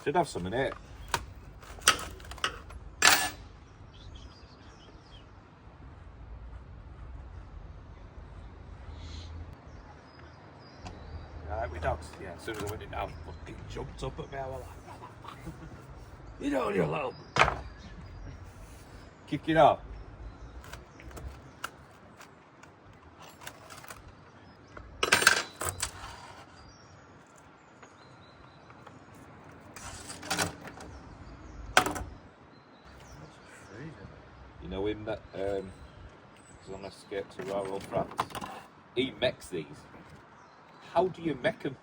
Should have some in it. Right, with dogs. Yeah, as soon as I went in, I fucking jumped up at me. I was like, you know, you little. Kick it off. You know him that is on escape to rural France? He makes these. How do you make them?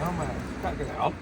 No man, can't get it on.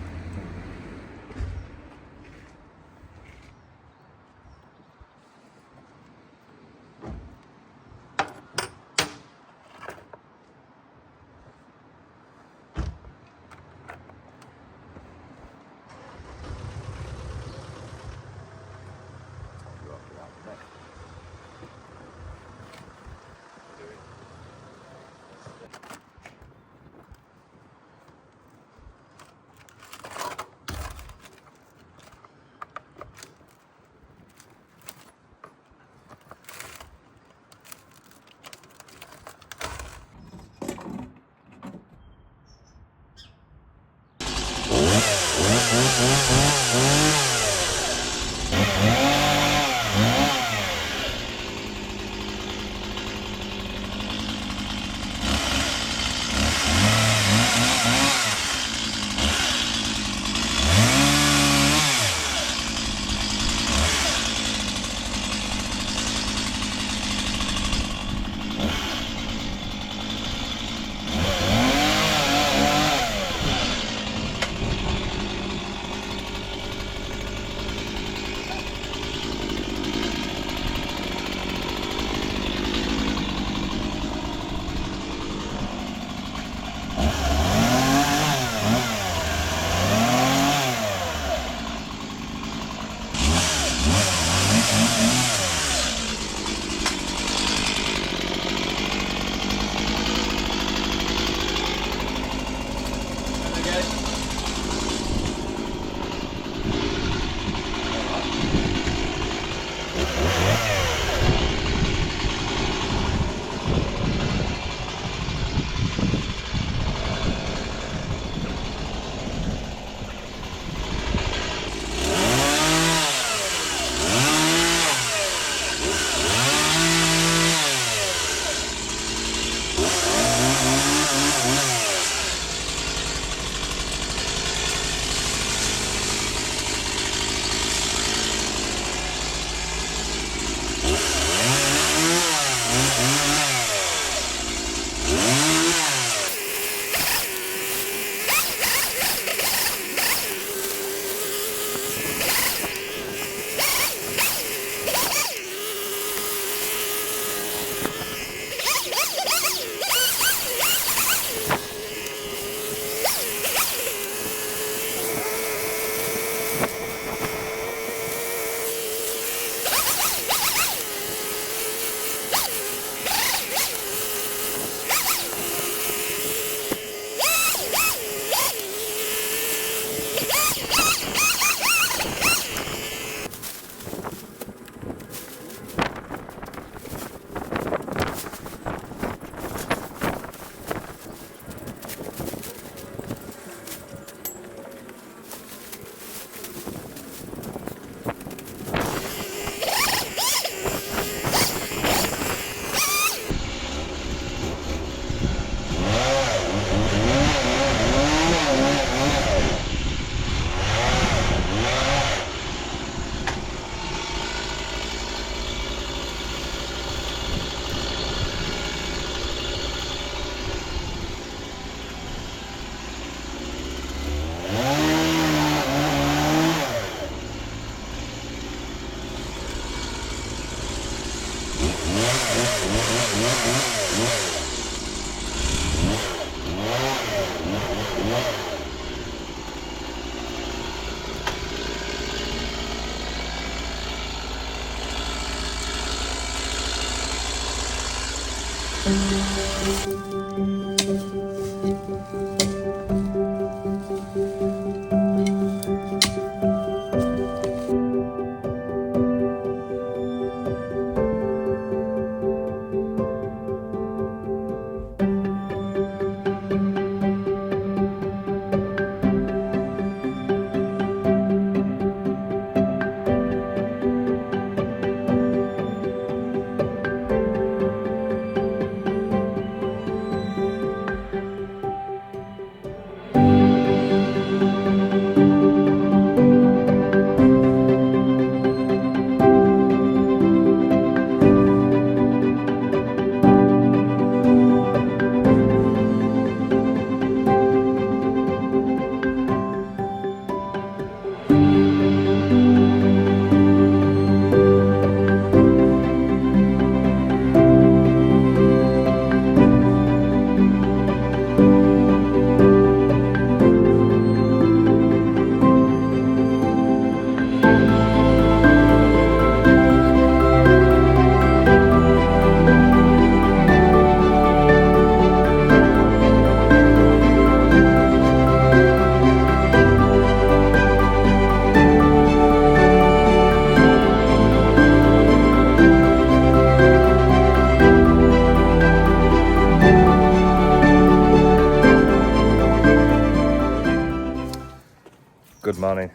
Good morning.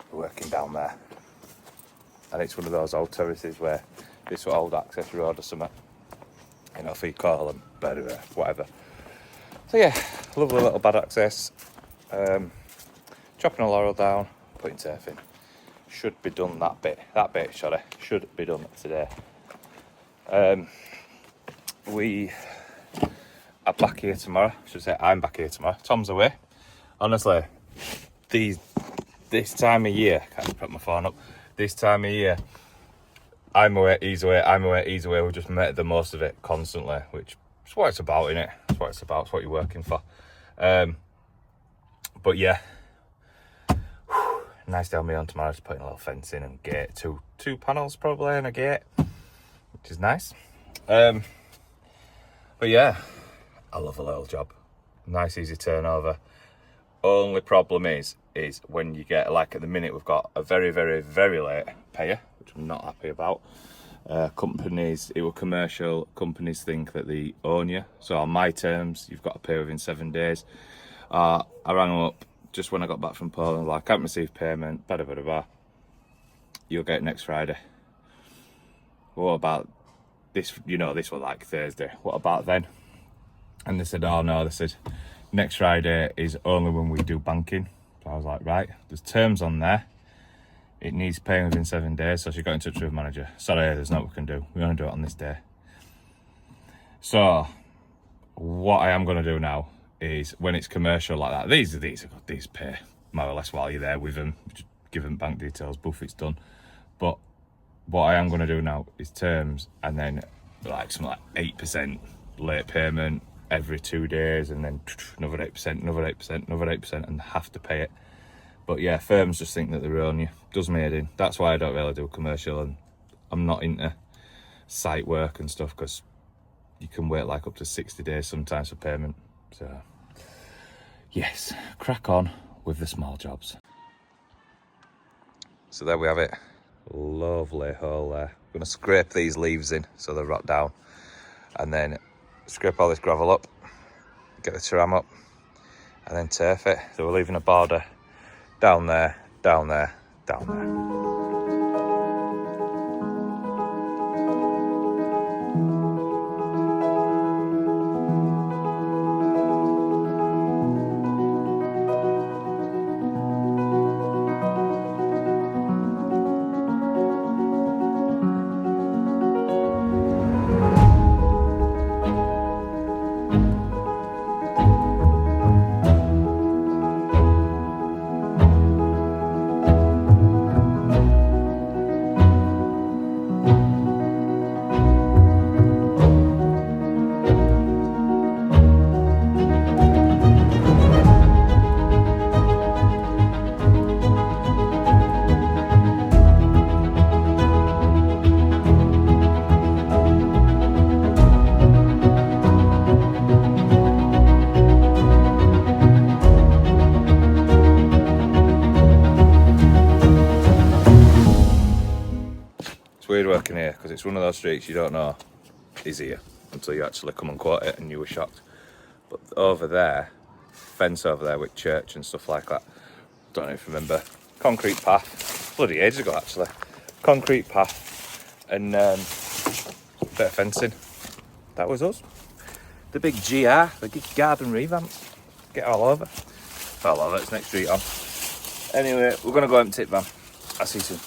We're working down there. And it's one of those old terraces where this was old access road or something. You know, if you call them, but whatever. So yeah, lovely little bad access. Chopping a laurel down, putting turf in. Should be done that bit, should be done today. We are back here tomorrow. I should say I'm back here tomorrow. Tom's away. Honestly, this time of year, can't put my phone up. This time of year, I'm away, he's away, I'm away, he's away. We just make the most of it constantly, which is what it's about, innit? It's what it's about. It's what you're working for. But yeah, nice day on me on tomorrow. Just putting a little fence in and gate, two panels probably and a gate, which is nice. But yeah, I love a little job. Nice, easy turnover. Only problem is when you get, like at the minute, we've got a very, very, very late payer, which I'm not happy about. Companies, it were commercial, companies think that they own you. So on my terms, you've got to pay within 7 days. I rang them up just when I got back from Poland, like, I can't receive payment, you'll get it next Friday. What about this? You know, this was like Thursday. What about then? And they said, oh no, they said, next Friday is only when we do banking. So I was like, right, there's terms on there. It needs paying within 7 days. So she got in touch with the manager. Sorry, there's nothing we can do. We only do it on this day. So what I am going to do now is, when it's commercial like that, these pay more or less while you're there with them. Just give them bank details, boof, it's done. But what I am going to do now is terms, and then like something like 8% late payment every 2 days, and then another 8%, another 8%, another 8%, and have to pay it. But yeah, firms just think that they're on you. Does me head in. That's why I don't really do commercial, and I'm not into site work and stuff, because you can wait like up to 60 days sometimes for payment. So yes, crack on with the small jobs. So there we have it. Lovely hole there. I'm going to scrape these leaves in so they rot down, and then scrape all this gravel up, get the tram up, and then turf it. So we're leaving a border down there, down there, down there. It's weird working here, because it's one of those streets you don't know is here until you actually come and quote it, and you were shocked. But over there, fence over there with church and stuff like that, don't know if you remember, concrete path, bloody ages ago actually, concrete path and bit of fencing. That was us. The big GR, the garden revamp. Get all over. All over, it's next street on. Anyway, we're going to go empty it, man. I'll see you soon.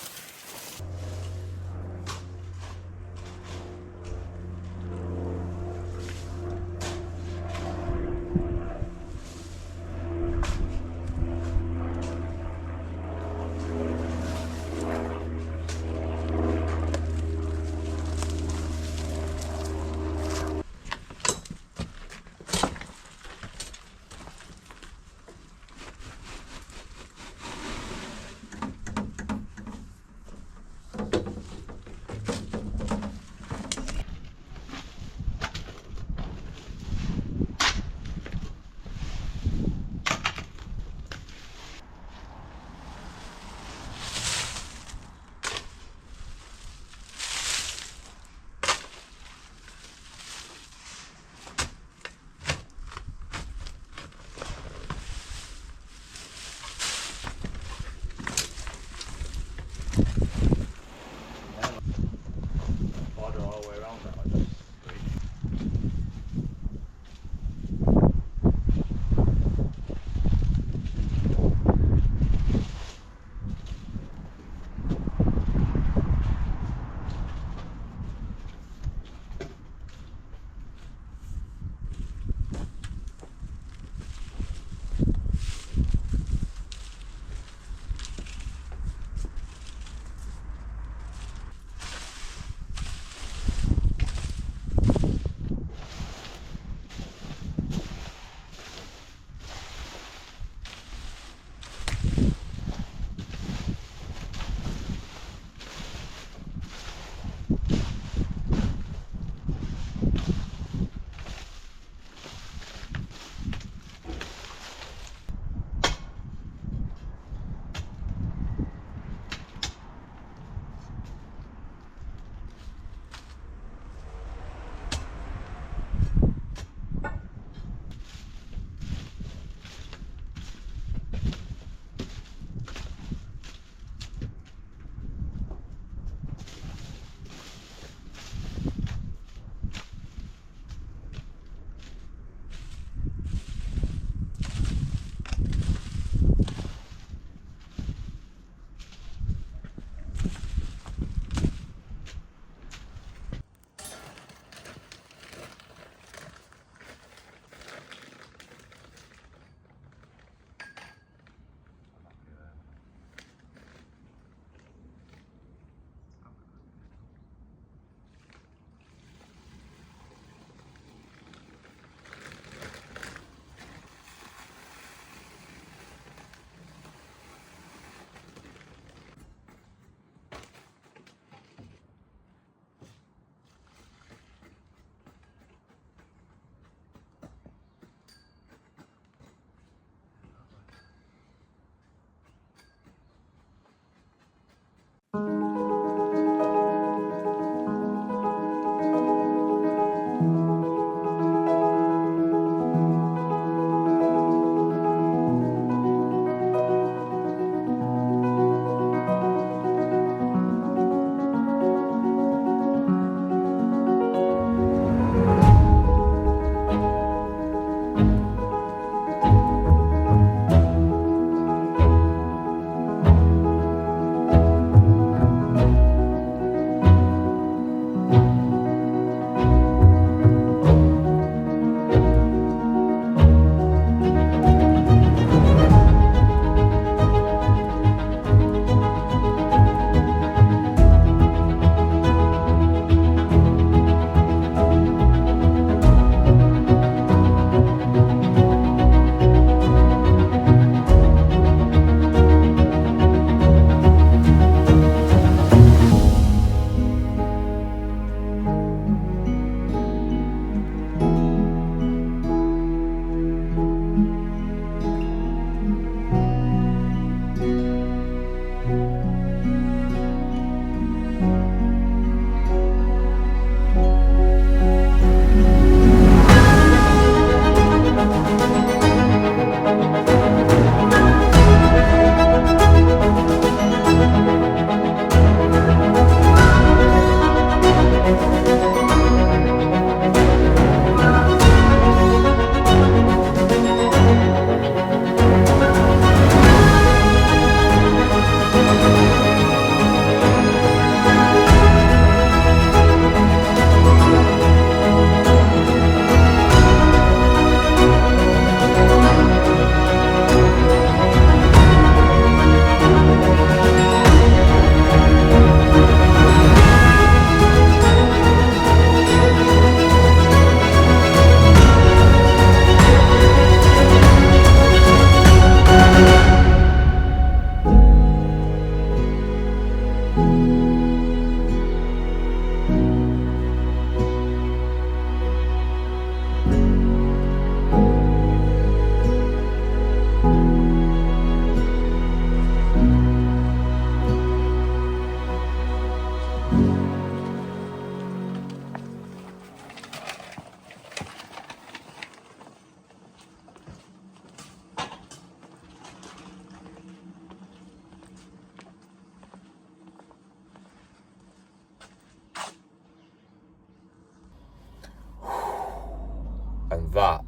that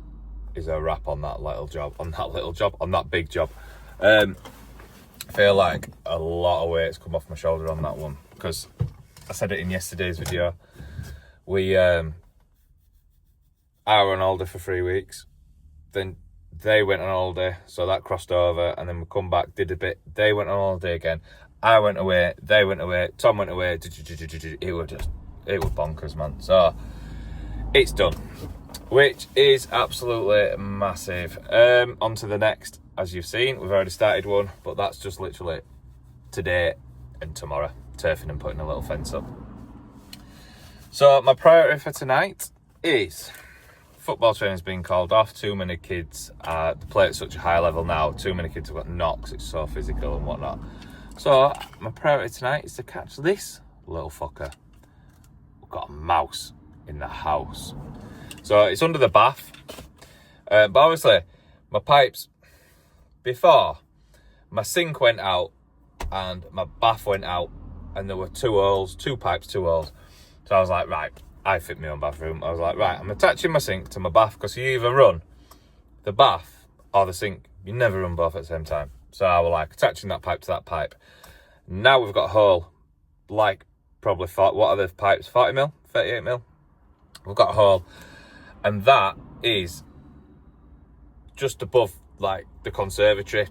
is a wrap on that big job. I feel like a lot of weight's come off my shoulder on that one, because I said it in yesterday's video. I were on holiday for 3 weeks, then they went on holiday, so that crossed over, and then we come back, did a bit, they went on holiday again, I went away, they went away, Tom went away, it was bonkers, man. So it's done, which is absolutely massive. On to the next. As you've seen, we've already started one, but that's just literally today and tomorrow, turfing and putting a little fence up. So my priority for tonight is football training's been called off. Too many kids play at such a high level now. Too many kids have got knocks. It's so physical and whatnot. So my priority tonight is to catch this little fucker. We've got a mouse in the house. So it's under the bath. But obviously, my pipes, before, my sink went out and my bath went out, and there were two pipes, two holes. So I was like, right, I fit my own bathroom. I was like, right, I'm attaching my sink to my bath, because you either run the bath or the sink. You never run both at the same time. So I was like, attaching that pipe to that pipe. Now we've got a hole, like probably, what are the pipes, 40 mil, 38 mil? We've got a hole, and that is just above like the conservatory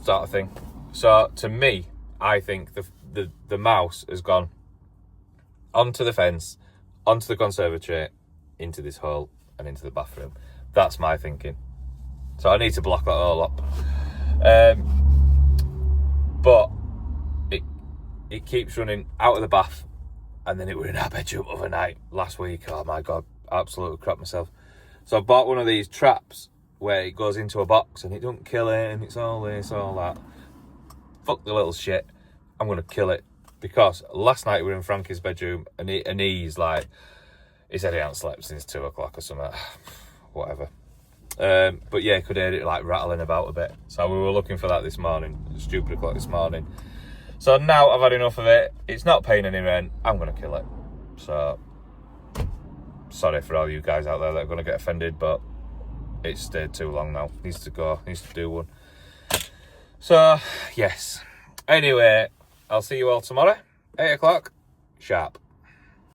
sort of thing. So to me, I think the mouse has gone onto the fence, onto the conservatory, into this hole and into the bathroom. That's my thinking. So I need to block that all up. But it keeps running out of the bath, and then it were in our bedroom overnight last week. Oh my God, absolutely crap myself. So I bought one of these traps where it goes into a box and it don't kill it, and it's all this, all that. Fuck the little shit. I'm going to kill it, because last night we were in Frankie's bedroom, and he's like, he said he hadn't slept since 2 o'clock or something. Whatever. But yeah, could hear it like rattling about a bit. So we were looking for that this morning, stupid o'clock this morning. So now I've had enough of it. It's not paying any rent. I'm going to kill it. So sorry for all you guys out there that are going to get offended, but it's stayed too long now. Needs to go. Needs to do one. So yes. Anyway, I'll see you all tomorrow, 8 o'clock sharp.